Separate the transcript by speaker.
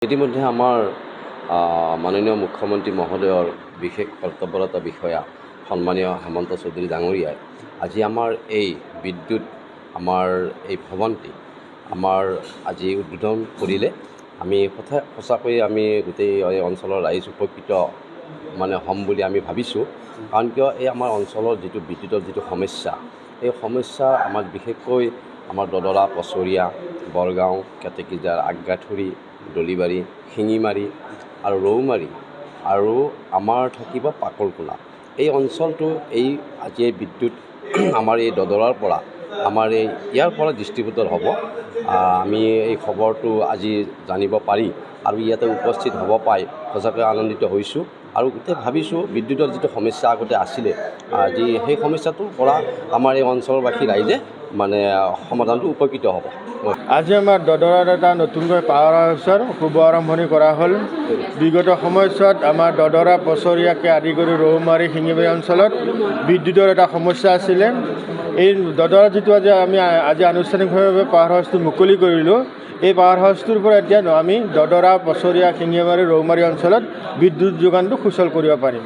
Speaker 1: ইতিমধ্যে আমাৰ মাননীয় মুখ্যমন্ত্ৰী মহোদয়ৰ বিশেষ কৰ্তব্যৰত বিষয়া সন্মানীয় হেমন্ত চৌধুৰী ডাঙৰীয়াই আজি আমাৰ এই বিদ্যুৎ আমাৰ এই ভৱনটি আমাৰ আজি উদ্বোধন কৰিলে। আমি সঁচাকৈ আমি গোটেই এই অঞ্চলৰ ৰাইজ উপকৃত হ'ম বুলি আমি ভাবিছোঁ। কাৰণ কিয় এই আমাৰ অঞ্চলৰ যিটো বিদ্যুতৰ যিটো সমস্যা, এই সমস্যা আমাক বিশেষকৈ আমাৰ দদৰা, পছৰীয়া, বৰগাঁও, কেতেকীজাৰ, আগগাথুৰি, দলিবাৰী, শিঙিমাৰী আৰু ৰৌমাৰী আৰু আমাৰ থাকিব পাকলকোনা। এই অঞ্চলটো আজি এই বিদ্যুৎ আমাৰ এই দদৰাৰ পৰা আমাৰ ইয়াৰ পৰা ডিষ্ট্ৰিবিউটৰ হ'ব। আমি এই খবৰটো আজি জানিব পাৰি আৰু ইয়াতে উপস্থিত হ'ব পাই সঁচাকৈ আনন্দিত হৈছোঁ। আৰু এতিয়া ভাবিছোঁ বিদ্যুতৰ যিটো সমস্যা আগতে আছিলে, আজি সেই সমস্যাটোৰ পৰা আমাৰ এই অঞ্চলবাসী ৰাইজে সমাধানটো উপকৃত হ'ব।
Speaker 2: আজি আমাৰ দদৰাত এটা নতুনকৈ পাৱাৰ হাউচৰ শুভ আৰম্ভণি কৰা হ'ল। বিগত সময়ছোৱাত আমাৰ দদৰা, পছৰীয়াকে আদি কৰি ৰৌমাৰী, শিঙিমাৰী অঞ্চলত বিদ্যুতৰ এটা সমস্যা আছিলে। এই দদৰা যিটো আমি আজি আনুষ্ঠানিকভাৱে পাৱাৰ হাউচটো মুকলি কৰিলোঁ, এই পাৱাৰ হাউচটোৰ পৰা এতিয়া আমি দদৰা, পছৰীয়া, শিঙিমাৰী, ৰৌমাৰী অঞ্চলত বিদ্যুৎ যোগানটো সুচল কৰিব পাৰিম।